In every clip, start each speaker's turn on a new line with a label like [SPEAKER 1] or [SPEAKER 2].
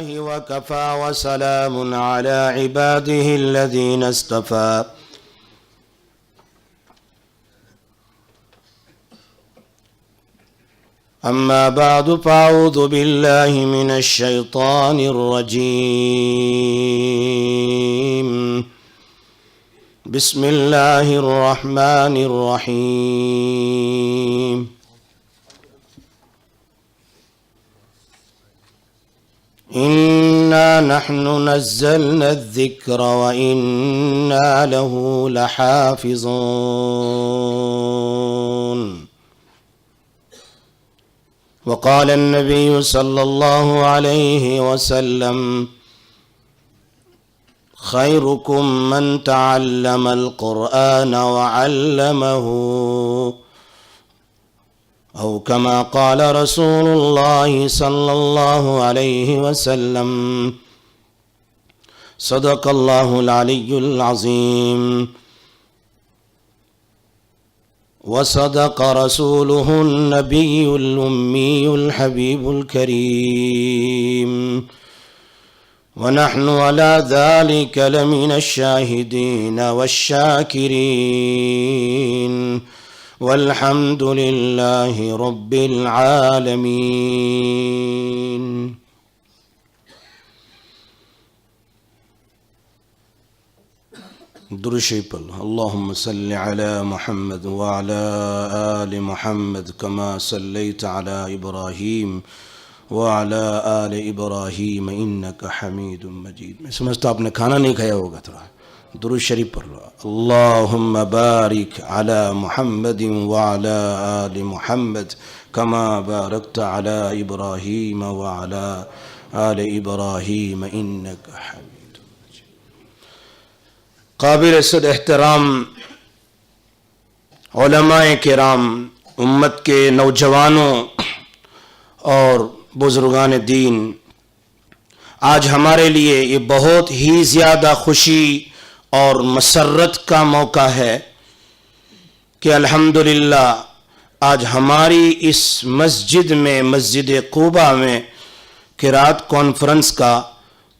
[SPEAKER 1] الله وكفى وسلام على عباده الذين اصطفى أما بعد فأعوذ بالله من الشيطان الرجيم بسم الله الرحمن الرحيم إنا نحن نزلنا الذكر وإنا له لحافظون وقال النبي صلى الله عليه وسلم خيركم من تعلم القرآن وعلمه أو كما قال رسول الله صلى الله عليه وسلم صدق الله العلي العظيم وصدق رسوله النبي الأمي الحبيب الكريم ونحن على ذلك لمن الشاهدين والشاكرين والحمد لله رب العالمين. درود شریف پڑھ لو. اللهم صل على محمد وعلى آل محمد كما صليت على إبراهيم وعلى آل إبراهيم إنك حميد مجيد. میں سمجھتا آپ نے کھانا نہیں کھایا ہوگا تھوڑا. درود شریف پڑھ لو. اللهم بارك على محمد وعلى آل محمد كما باركت على إبراهيم وعلى آل إبراهيم إنك حميد مجيد. قابل صد احترام علماء کرام، امت کے نوجوانوں اور بزرگان دین، آج ہمارے لیے یہ بہت ہی زیادہ خوشی اور مسرت کا موقع ہے کہ الحمدللہ آج ہماری اس مسجد میں، مسجد قباء میں قرات کانفرنس کا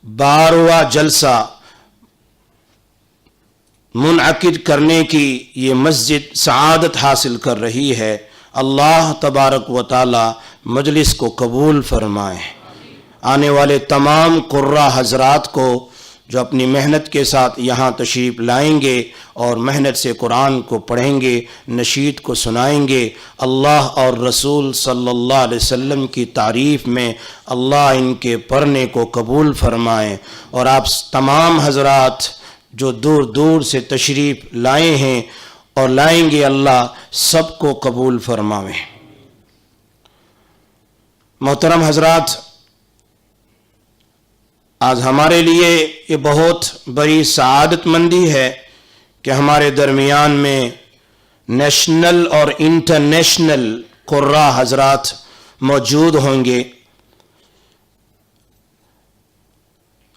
[SPEAKER 1] 12واں جلسہ منعقد کرنے کی یہ مسجد سعادت حاصل کر رہی ہے. اللہ تبارک و تعالی مجلس کو قبول فرمائے. آنے والے تمام قرہ حضرات کو جو اپنی محنت کے ساتھ یہاں تشریف لائیں گے اور محنت سے قرآن کو پڑھیں گے، نشید کو سنائیں گے، اللہ اور رسول صلی اللہ علیہ وسلم کی تعریف میں اللہ ان کے پڑھنے کو قبول فرمائیں. اور آپ تمام حضرات جو دور دور سے تشریف لائے ہیں اور لائیں گے، اللہ سب کو قبول فرمائیں. محترم حضرات، آج ہمارے لیے یہ بہت بڑی سعادت مندی ہے کہ ہمارے درمیان میں نیشنل اور انٹرنیشنل قرہ حضرات موجود ہوں گے.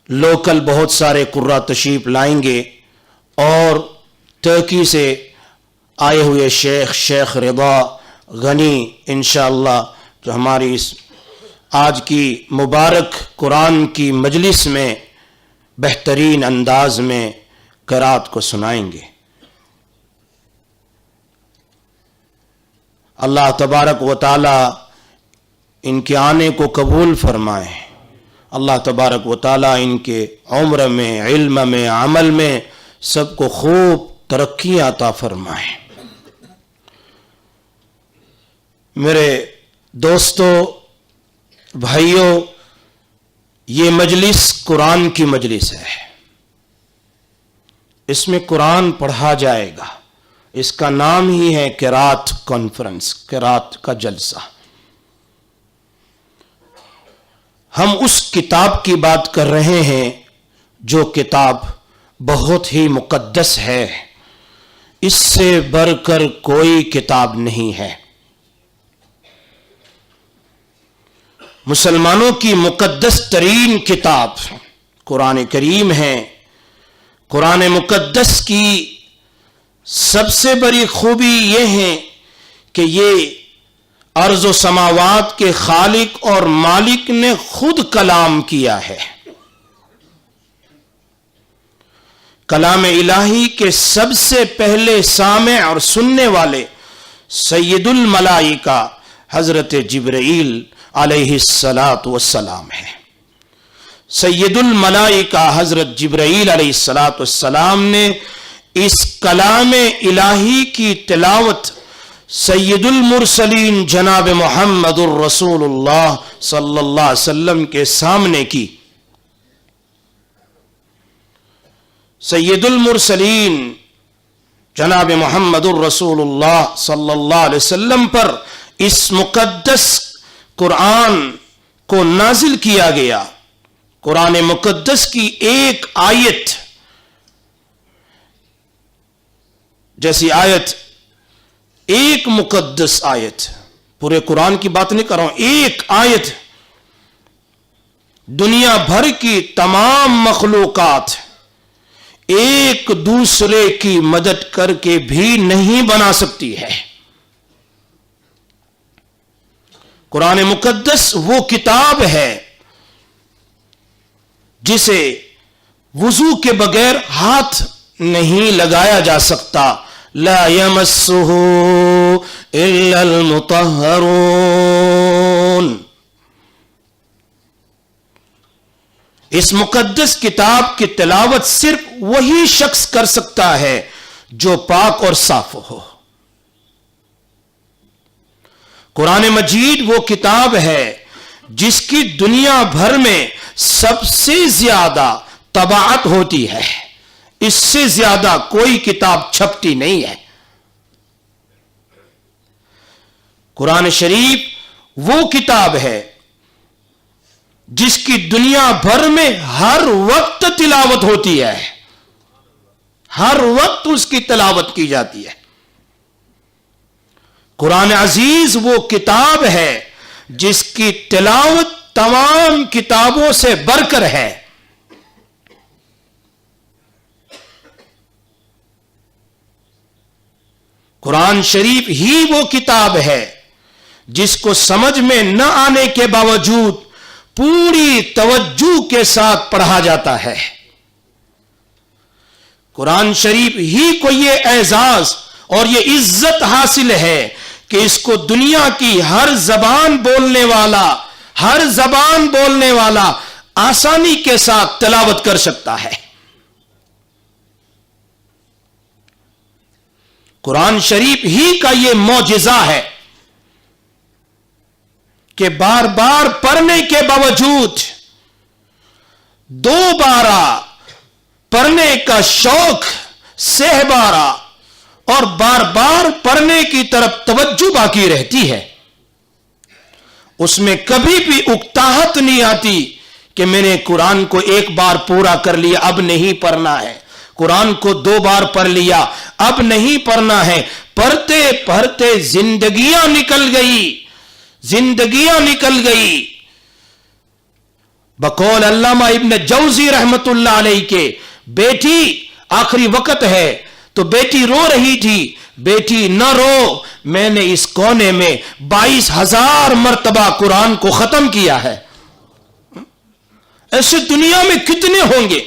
[SPEAKER 1] لوکل بہت سارے قرہ تشریف لائیں گے اور ترکی سے آئے ہوئے شیخ رضا غنی انشاءاللہ جو ہماری اس آج کی مبارک قرآن کی مجلس میں بہترین انداز میں قرات کو سنائیں گے. اللہ تبارک و تعالی ان کے آنے کو قبول فرمائے. اللہ تبارک و تعالی ان کے عمر میں، علم میں، عمل میں سب کو خوب ترقی عطا فرمائے. میرے دوستو، بھائیوں، یہ مجلس قرآن کی مجلس ہے. اس میں قرآن پڑھا جائے گا. اس کا نام ہی ہے قرات کانفرنس، قرات کا جلسہ. ہم اس کتاب کی بات کر رہے ہیں جو کتاب بہت ہی مقدس ہے. اس سے بڑھ کر کوئی کتاب نہیں ہے. مسلمانوں کی مقدس ترین کتاب قرآن کریم ہے. قرآن مقدس کی سب سے بڑی خوبی یہ ہے کہ یہ ارض و سماوات کے خالق اور مالک نے خود کلام کیا ہے. کلام الہی کے سب سے پہلے سامع اور سننے والے سید الملائکہ حضرت جبرائیل علیہ الصلاۃ والسلام ہے. سید الملائکہ حضرت جبرائیل علیہ الصلاۃ والسلام نے اس کلام الہی کی تلاوت سید المرسلین جناب محمد الرسول اللہ صلی اللہ علیہ وسلم کے سامنے کی. سید المرسلین جناب محمد الرسول اللہ صلی اللہ علیہ وسلم پر اس مقدس قرآن کو نازل کیا گیا. قرآن مقدس کی ایک آیت، جیسی آیت، ایک مقدس آیت، پورے قرآن کی بات نہیں کر رہا ہوں، ایک آیت دنیا بھر کی تمام مخلوقات ایک دوسرے کی مدد کر کے بھی نہیں بنا سکتی ہے. قرآن مقدس وہ کتاب ہے جسے وضو کے بغیر ہاتھ نہیں لگایا جا سکتا. لا يمسه الا المطهرون. اس مقدس کتاب کی تلاوت صرف وہی شخص کر سکتا ہے جو پاک اور صاف ہو. قرآن مجید وہ کتاب ہے جس کی دنیا بھر میں سب سے زیادہ طباعت ہوتی ہے. اس سے زیادہ کوئی کتاب چھپتی نہیں ہے. قرآن شریف وہ کتاب ہے جس کی دنیا بھر میں ہر وقت تلاوت ہوتی ہے، ہر وقت اس کی تلاوت کی جاتی ہے. قرآن عزیز وہ کتاب ہے جس کی تلاوت تمام کتابوں سے بڑھ کر ہے. قرآن شریف ہی وہ کتاب ہے جس کو سمجھ میں نہ آنے کے باوجود پوری توجہ کے ساتھ پڑھا جاتا ہے. قرآن شریف ہی کو یہ اعزاز اور یہ عزت حاصل ہے کہ اس کو دنیا کی ہر زبان بولنے والا آسانی کے ساتھ تلاوت کر سکتا ہے. قرآن شریف ہی کا یہ معجزہ ہے کہ بار بار پڑھنے کے باوجود دوبارہ پڑھنے کا شوق سہبارہ اور بار بار پڑھنے کی طرف توجہ باقی رہتی ہے. اس میں کبھی بھی اکتاہٹ نہیں آتی کہ میں نے قرآن کو ایک بار پورا کر لیا اب نہیں پڑھنا ہے، قرآن کو 2 بار پڑھ لیا اب نہیں پڑھنا ہے. پڑھتے پڑھتے زندگیاں نکل گئی. بقول علامہ ابن جوزی رحمت اللہ علیہ کے بیٹی آخری وقت ہے تو بیٹی رو رہی تھی. بیٹی نہ رو، میں نے اس کونے میں 22,000 مرتبہ قرآن کو ختم کیا ہے. ایسے دنیا میں کتنے ہوں گے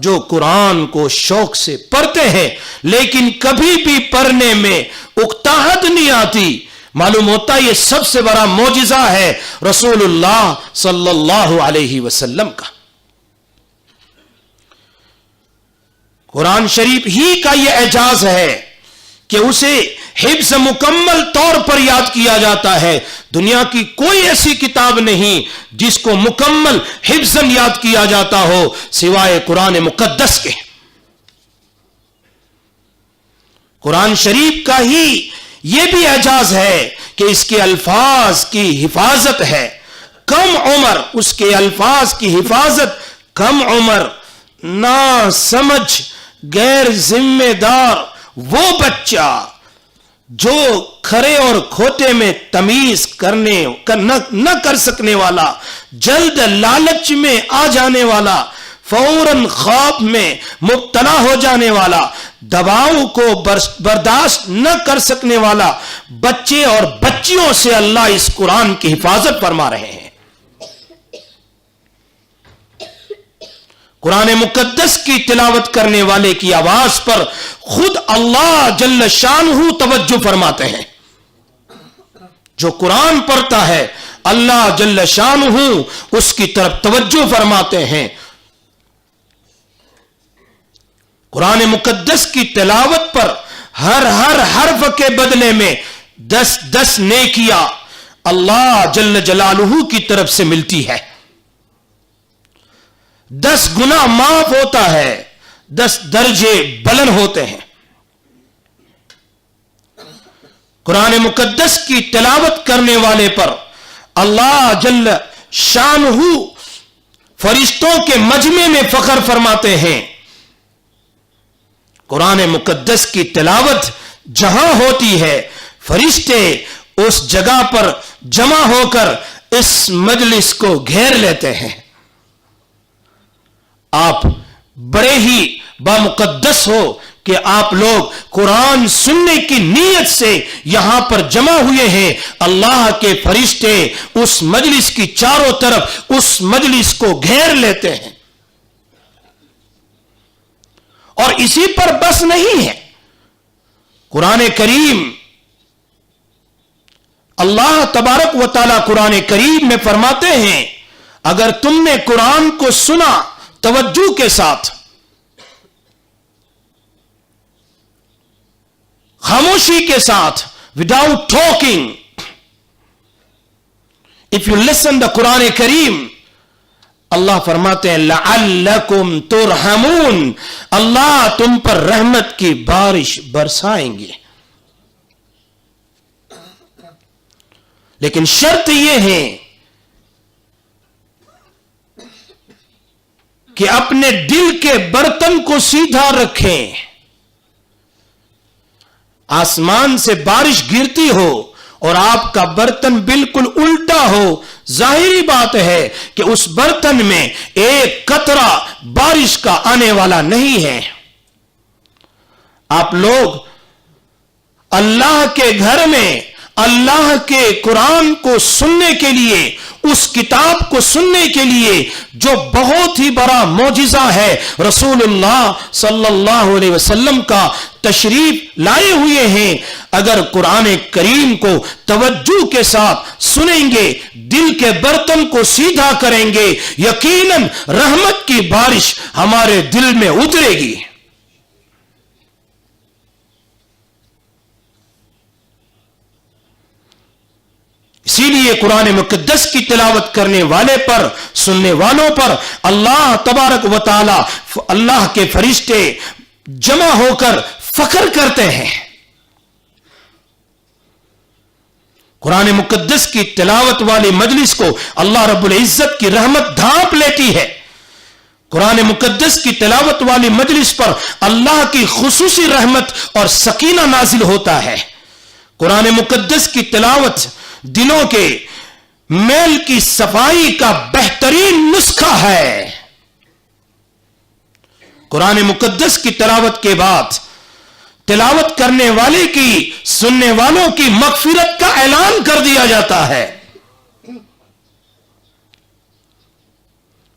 [SPEAKER 1] جو قرآن کو شوق سے پڑھتے ہیں لیکن کبھی بھی پڑھنے میں اکتاہٹ نہیں آتی. معلوم ہوتا یہ سب سے بڑا معجزہ ہے رسول اللہ صلی اللہ علیہ وسلم کا. قرآن شریف ہی کا یہ اعجاز ہے کہ اسے حفظ مکمل طور پر یاد کیا جاتا ہے. دنیا کی کوئی ایسی کتاب نہیں جس کو مکمل حفظاً یاد کیا جاتا ہو سوائے قرآن مقدس کے. قرآن شریف کا ہی یہ بھی اعجاز ہے کہ اس کے الفاظ کی حفاظت ہے. کم عمر اس کے الفاظ کی حفاظت، کم عمر نا سمجھ غیر ذمہ دار وہ بچہ جو کھرے اور کھوٹے میں تمیز نہ کر سکنے والا، جلد لالچ میں آ جانے والا، فوراً خواب میں مبتلا ہو جانے والا، دباؤ کو برداشت نہ کر سکنے والا بچے اور بچیوں سے اللہ اس قرآن کی حفاظت فرما رہے ہیں. قرآن مقدس کی تلاوت کرنے والے کی آواز پر خود اللہ جل شانہ توجہ فرماتے ہیں. جو قرآن پڑھتا ہے اللہ جل شانہ اس کی طرف توجہ فرماتے ہیں. قرآن مقدس کی تلاوت پر ہر حرف کے بدلے میں 10 نیکیاں اللہ جل جلالہ کی طرف سے ملتی ہے. 10 گناہ معاف ہوتا ہے, 10 درجے بلند ہوتے ہیں. قرآن مقدس کی تلاوت کرنے والے پر اللہ جل شانہ فرشتوں کے مجمع میں فخر فرماتے ہیں. قرآن مقدس کی تلاوت جہاں ہوتی ہے فرشتے اس جگہ پر جمع ہو کر اس مجلس کو گھیر لیتے ہیں. آپ بڑے ہی بامقدس ہو کہ آپ لوگ قرآن سننے کی نیت سے یہاں پر جمع ہوئے ہیں. اللہ کے فرشتے اس مجلس کی چاروں طرف اس مجلس کو گھیر لیتے ہیں. اور اسی پر بس نہیں ہے, قرآن کریم اللہ تبارک و تعالی قرآن کریم میں فرماتے ہیں اگر تم نے قرآن کو سنا توجہ کے ساتھ, خاموشی کے ساتھ, without talking, if you listen the قرآن کریم, اللہ فرماتے ہیں لعلکم ترحمون, اللہ تم پر رحمت کی بارش برسائیں گے. لیکن شرط یہ ہے کہ اپنے دل کے برتن کو سیدھا رکھیں. آسمان سے بارش گرتی ہو اور آپ کا برتن بالکل الٹا ہو, ظاہری بات ہے کہ اس برتن میں ایک قطرہ بارش کا آنے والا نہیں ہے. آپ لوگ اللہ کے گھر میں اللہ کے قرآن کو سننے کے لیے, اس کتاب کو سننے کے لیے جو بہت ہی بڑا معجزہ ہے رسول اللہ صلی اللہ علیہ وسلم کا, تشریف لائے ہوئے ہیں. اگر قرآن کریم کو توجہ کے ساتھ سنیں گے, دل کے برتن کو سیدھا کریں گے, یقیناً رحمت کی بارش ہمارے دل میں اترے گی. اسی لیے قرآن مقدس کی تلاوت کرنے والے پر, سننے والوں پر اللہ تبارک و تعالی, اللہ کے فرشتے جمع ہو کر فخر کرتے ہیں. قرآن مقدس کی تلاوت والی مجلس کو اللہ رب العزت کی رحمت ڈھانپ لیتی ہے. قرآن مقدس کی تلاوت والی مجلس پر اللہ کی خصوصی رحمت اور سکینہ نازل ہوتا ہے. قرآن مقدس کی تلاوت دلوں کے میل کی صفائی کا بہترین نسخہ ہے. قرآن مقدس کی تلاوت کے بعد تلاوت کرنے والے کی, سننے والوں کی مغفرت کا اعلان کر دیا جاتا ہے.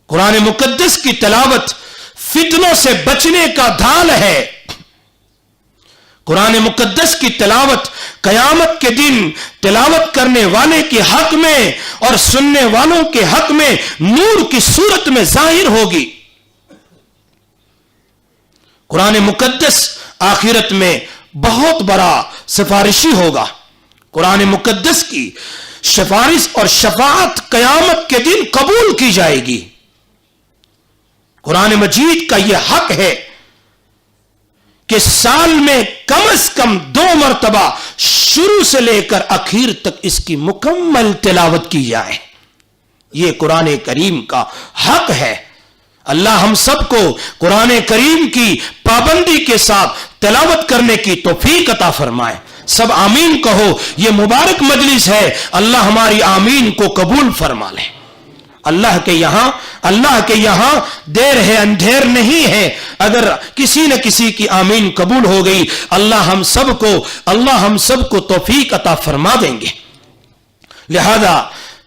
[SPEAKER 1] قرآن مقدس کی تلاوت فتنوں سے بچنے کا ڈھال ہے. قرآن مقدس کی تلاوت قیامت کے دن تلاوت کرنے والے کے حق میں اور سننے والوں کے حق میں نور کی صورت میں ظاہر ہوگی. قرآن مقدس آخرت میں بہت بڑا سفارشی ہوگا. قرآن مقدس کی سفارش اور شفاعت قیامت کے دن قبول کی جائے گی. قرآن مجید کا یہ حق ہے کہ سال میں کم از کم 2 مرتبہ شروع سے لے کر اخیر تک اس کی مکمل تلاوت کی جائے. یہ قرآن کریم کا حق ہے. اللہ ہم سب کو قرآن کریم کی پابندی کے ساتھ تلاوت کرنے کی توفیق عطا فرمائے. سب آمین کہو. یہ مبارک مجلس ہے, اللہ ہماری آمین کو قبول فرما لے. اللہ کے یہاں دیر ہے اندھیر نہیں ہے. اگر کسی نہ کسی کی آمین قبول ہو گئی اللہ ہم سب کو توفیق عطا فرما دیں گے. لہذا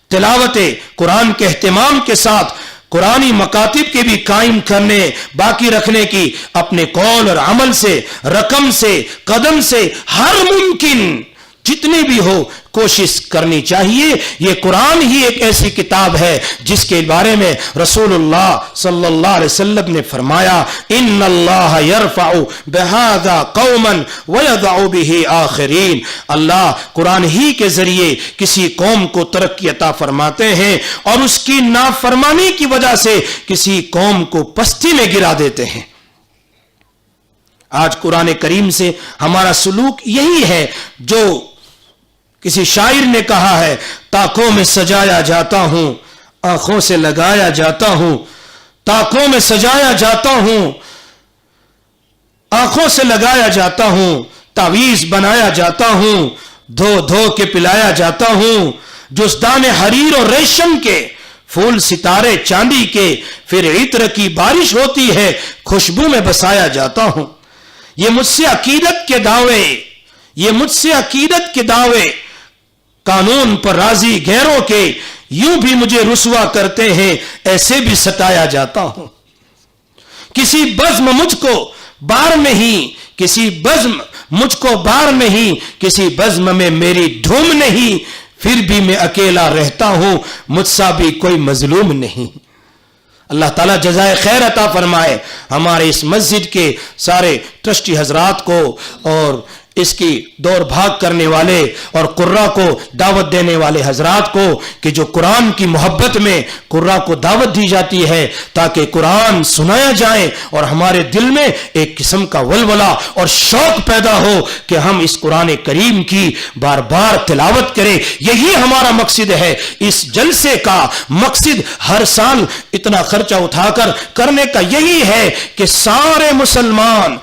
[SPEAKER 1] تلاوت قرآن کے اہتمام کے ساتھ قرآنی مکاتب کے بھی قائم کرنے باقی رکھنے کی اپنے قول اور عمل سے رقم سے قدم سے ہر ممکن جتنی بھی ہو کوشش کرنی چاہیے. یہ قرآن ہی ایک ایسی کتاب ہے جس کے بارے میں رسول اللہ صلی اللہ علیہ وسلم نے فرمایا ان اللہ یرفع بہذا قوما ویضع بہ آخرین. اللہ قرآن ہی کے ذریعے کسی قوم کو ترقی عطا فرماتے ہیں اور اس کی نافرمانی کی وجہ سے کسی قوم کو پستی میں گرا دیتے ہیں. آج قرآن کریم سے ہمارا سلوک یہی ہے جو کسی شاعر نے کہا ہے تاکوں میں سجایا جاتا ہوں آنکھوں سے لگایا جاتا ہوں. تاکوں میں سجایا جاتا ہوں آنکھوں سے لگایا جاتا ہوں. تعویذ بنایا جاتا ہوں دھو دھو کے پلایا جاتا ہوں. جزدان حریر اور ریشم کے پھول ستارے چاندی کے پھر عطر کی بارش ہوتی ہے خوشبو میں بسایا جاتا ہوں. یہ مجھ سے عقیدت کے دعوے قانون پر راضی غیروں کے یوں بھی مجھے رسوا کرتے ہیں ایسے بھی ستایا جاتا ہوں. کسی بزم مجھ کو بار نہیں کسی بزم میں میری دھوم نہیں پھر بھی میں اکیلا رہتا ہوں مجھ سا بھی کوئی مظلوم نہیں. اللہ تعالیٰ جزائے خیر عطا فرمائے ہمارے اس مسجد کے سارے ٹرسٹی حضرات کو اور اس کی دوڑ بھاگ کرنے والے اور قرہ کو دعوت دینے والے حضرات کو کہ جو قرآن کی محبت میں قرہ کو دعوت دی جاتی ہے تاکہ قرآن سنایا جائے اور ہمارے دل میں ایک قسم کا ولولہ اور شوق پیدا ہو کہ ہم اس قرآن کریم کی بار بار تلاوت کریں. یہی ہمارا مقصد ہے. اس جلسے کا مقصد ہر سال اتنا خرچہ اٹھا کر کرنے کا یہی ہے کہ سارے مسلمان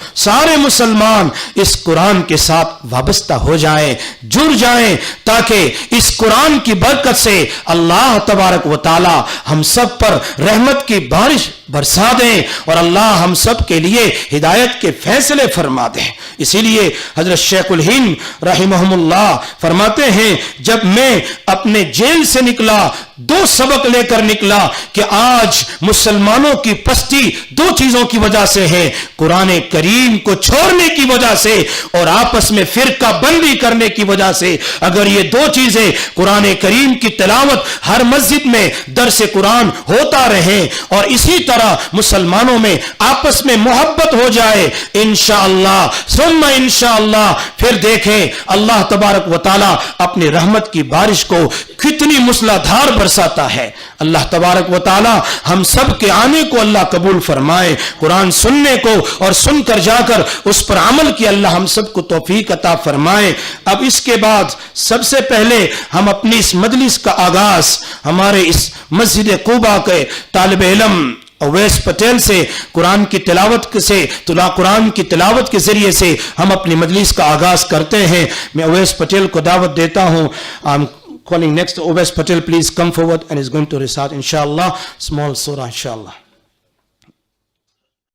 [SPEAKER 1] اس قرآن کے ساتھ وابستہ ہو جائیں جڑ جائیں تاکہ اس قرآن کی برکت سے اللہ تبارک و تعالی ہم سب پر رحمت کی بارش برسا دیں اور اللہ ہم سب کے لیے ہدایت کے فیصلے فرما دیں. اسی لیے حضرت شیخ الہند رحمہم اللہ فرماتے ہیں جب میں اپنے جیل سے نکلا 2 سبق لے کر نکلا کہ آج مسلمانوں کی پستی 2 چیزوں کی وجہ سے ہے قرآن کریم کو چھوڑنے کی وجہ سے اور آپس میں فرقہ بندی کرنے کی وجہ سے. اگر یہ 2 چیزیں قرآن کریم کی تلاوت ہر مسجد میں درس قرآن ہوتا رہے اور اسی طرح مسلمانوں میں آپس میں محبت ہو جائے انشاءاللہ ثم انشاءاللہ پھر دیکھیں اللہ تبارک و تعالی اپنی رحمت کی بارش کو کتنی موسلادھار برساتا ہے. اللہ تبارک و تعالی ہم سب کے آنے کو اللہ قبول فرمائے. قرآن سننے کو اور سن کر جا کر اس پر عمل کی اللہ ہم سب کو توفیق عطا فرمائے. اب اس کے بعد سب سے پہلے ہم اپنی اس مجلس کا آغاز ہمارے اس مسجد قباء کے طالب علم اویس پٹیل سے قرآن کی تلاوت کے ذریعے سے ہم اپنی مجلس کا آغاز کرتے ہیں. میں اویس پٹیل کو دعوت دیتا ہوں. calling next Owais Patel, please come forward and is going to recite inshallah small surah inshallah.